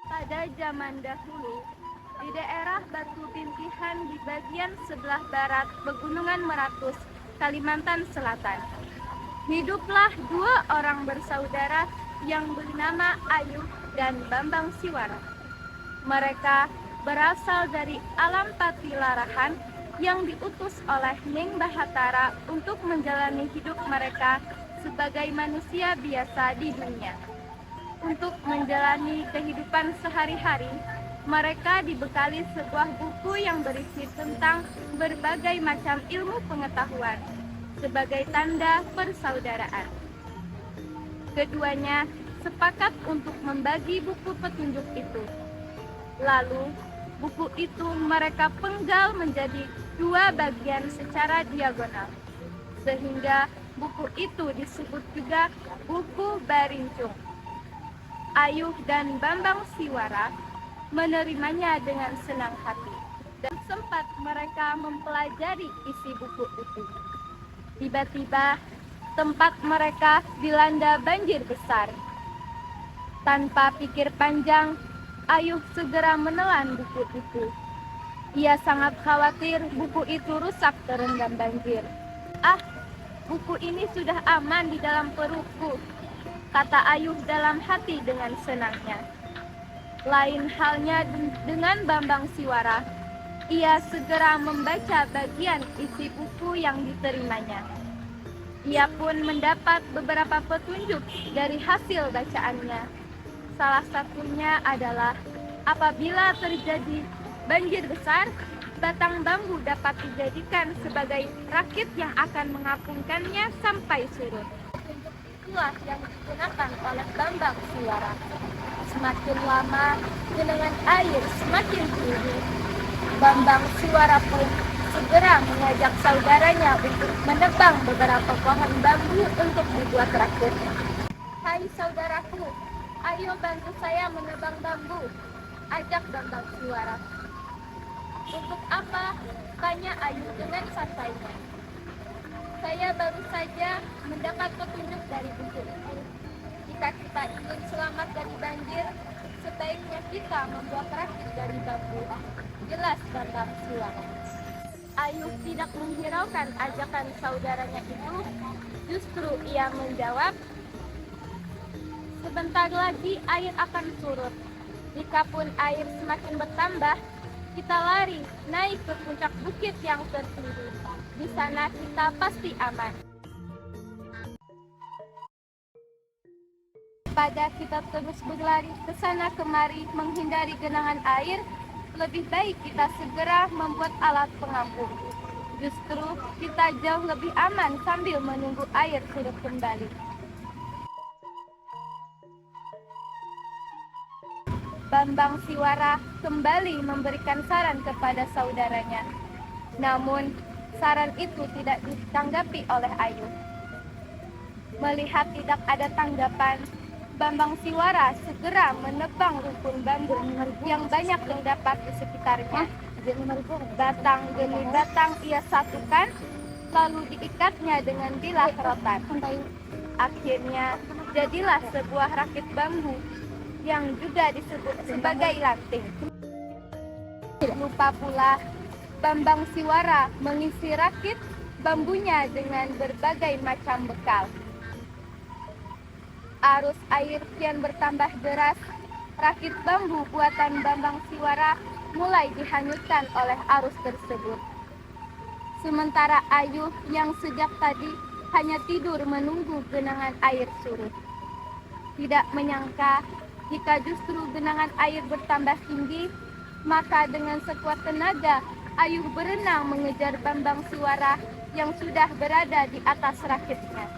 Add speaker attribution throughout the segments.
Speaker 1: Pada zaman dahulu, di daerah Batu Bintihan di bagian sebelah barat Pegunungan Meratus, Kalimantan Selatan, hiduplah dua orang bersaudara yang bernama Ayuh dan Bambang Siwara. Mereka berasal dari alam Patilarahan yang diutus oleh Ning Bahatara untuk menjalani hidup mereka sebagai manusia biasa di dunia. Untuk menjalani kehidupan sehari-hari, mereka dibekali sebuah buku yang berisi tentang berbagai macam ilmu pengetahuan sebagai tanda persaudaraan. Keduanya sepakat untuk membagi buku petunjuk itu. Lalu, buku itu mereka penggal menjadi dua bagian secara diagonal, sehingga buku itu disebut juga buku Barincung. Ayuh dan Bambang Siwara menerimanya dengan senang hati, dan sempat mereka mempelajari isi buku itu. Tiba-tiba, tempat mereka dilanda banjir besar. Tanpa pikir panjang, Ayuh segera menelan buku itu. Ia sangat khawatir buku itu rusak terendam banjir. "Ah, buku ini sudah aman di dalam perutku," kata Ayuh dalam hati dengan senangnya. Lain halnya dengan Bambang Siwara, ia segera membaca bagian isi buku yang diterimanya. Ia pun mendapat beberapa petunjuk dari hasil bacaannya. Salah satunya adalah apabila terjadi banjir besar, batang bambu dapat dijadikan sebagai rakit yang akan mengapungkannya sampai surut. Itulah yang digunakan oleh Bambang Siwara. Semakin lama, genangan air semakin tinggi. Bambang Siwara pun segera mengajak saudaranya untuk menebang beberapa pohon bambu untuk dibuat rakit. "Hai saudaraku, ayo bantu saya menebang bambu," ajak Bambang Siwara. "Untuk apa?" tanya Ayuh dengan santainya. "Saya baru saja mendapat petunjuk dari buku itu. Jika kita ingin selamat dari banjir, sebaiknya kita membuat rakit dari bambu," jelas Bambang Siwara. Ayuh tidak menghiraukan ajakan saudaranya itu, justru ia menjawab, "Sebentar lagi air akan surut. Jikapun air semakin bertambah, kita lari naik ke puncak bukit yang tertinggi. Di sana kita pasti aman. Pada kita terus berlari ke sana kemari menghindari genangan air, lebih baik kita segera membuat alat pengampung. Justru kita jauh lebih aman sambil menunggu air surut kembali." Bambang Siwara kembali memberikan saran kepada saudaranya. Namun, saran itu tidak ditanggapi oleh Ayuh. Melihat tidak ada tanggapan, Bambang Siwara segera menebang rumpun bambu yang banyak terdapat di sekitarnya. Batang demi batang ia satukan, lalu diikatnya dengan bilah rotan. Akhirnya, jadilah sebuah rakit bambu yang juga disebut sebagai lanting. Lupa pula, Bambang Siwara mengisi rakit bambunya dengan berbagai macam bekal. Arus air kian bertambah deras. Rakit bambu buatan Bambang Siwara mulai dihanyutkan oleh arus tersebut. Sementara Ayuh yang sejak tadi hanya tidur menunggu genangan air surut. Tidak menyangka jika justru genangan air bertambah tinggi, maka dengan sekuat tenaga Ayuh berenang mengejar Bambang Siwara yang sudah berada di atas rakitnya.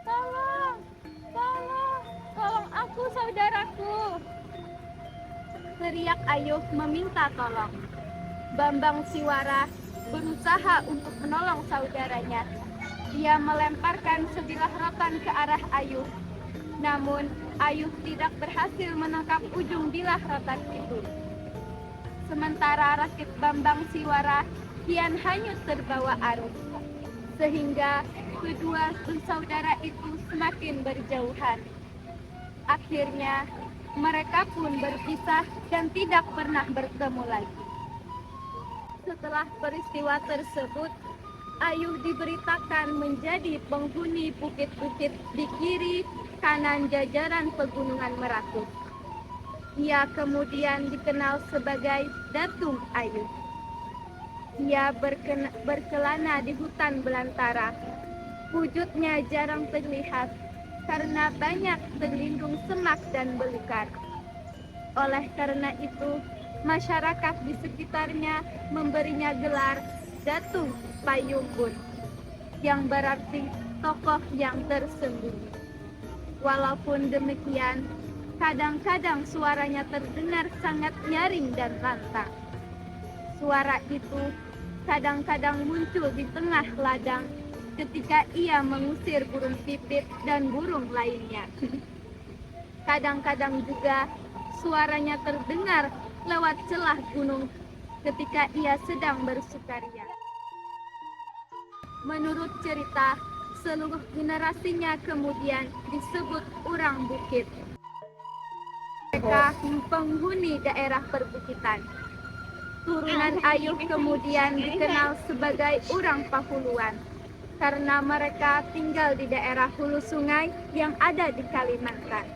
Speaker 1: "Tolong, tolong, tolong aku saudaraku!" teriak Ayuh meminta tolong. Bambang Siwara berusaha untuk menolong saudaranya. Ia melemparkan sebilah rotan ke arah Ayuh. Namun, Ayuh tidak berhasil menangkap ujung bilah rotan itu. Sementara rakit Bambang Siwara kian hanyut terbawa arus, sehingga kedua bersaudara itu semakin berjauhan. Akhirnya, Mereka pun berpisah dan tidak pernah bertemu lagi. Setelah peristiwa tersebut, Ayuh diberitakan menjadi penghuni bukit-bukit di kiri kanan jajaran pegunungan Merakut. Ia kemudian dikenal sebagai Datuk Ayuh. Ia berkelana di hutan belantara. Wujudnya jarang terlihat karena banyak terlindung semak dan belukar. Oleh karena itu, masyarakat di sekitarnya memberinya gelar Datuk Payungkun, yang berarti tokoh yang tersembunyi. Walaupun demikian, kadang-kadang suaranya terdengar sangat nyaring dan lantang. Suara itu kadang-kadang muncul di tengah ladang ketika ia mengusir burung pipit dan burung lainnya. Kadang-kadang juga suaranya terdengar lewat celah gunung ketika ia sedang bersukaria. Menurut cerita, seluruh generasinya kemudian disebut orang bukit. Mereka penghuni daerah perbukitan. Turunan Ayuh kemudian dikenal sebagai orang Pahuluan karena mereka tinggal di daerah hulu sungai yang ada di Kalimantan.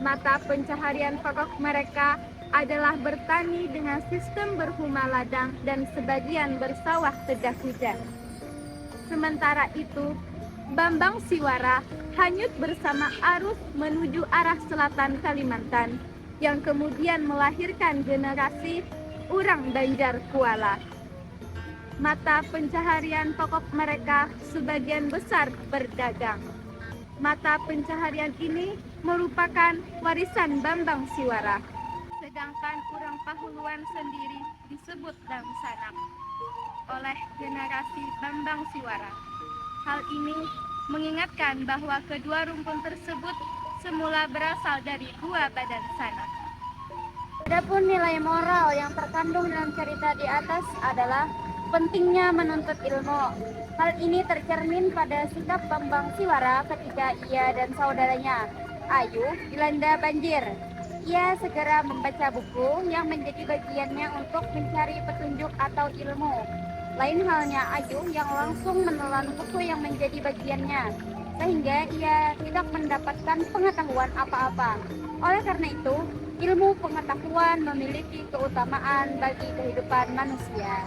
Speaker 1: Mata pencaharian pokok mereka adalah bertani dengan sistem berhuma ladang dan sebagian bersawah tegas hujan. Sementara itu, Bambang Siwara hanyut bersama arus menuju arah selatan Kalimantan yang kemudian melahirkan generasi orang Banjar Kuala. Mata pencaharian pokok mereka sebagian besar berdagang. Mata pencaharian ini merupakan warisan Bambang Siwara. Sedangkan orang Pahuluan sendiri disebut Dangsanak oleh generasi Bambang Siwara. Hal ini mengingatkan bahwa kedua rumpun tersebut semula berasal dari dua badan sanak. Adapun nilai moral yang terkandung dalam cerita di atas adalah pentingnya menuntut ilmu. Hal ini tercermin pada sikap Bambang Siwara ketika ia dan saudaranya Ayuh dilanda banjir. Ia segera membaca buku yang menjadi bagiannya untuk mencari petunjuk atau ilmu. Lain halnya Ayuh yang langsung menelan buku yang menjadi bagiannya, sehingga ia tidak mendapatkan pengetahuan apa-apa. Oleh karena itu, ilmu pengetahuan memiliki keutamaan bagi kehidupan manusia.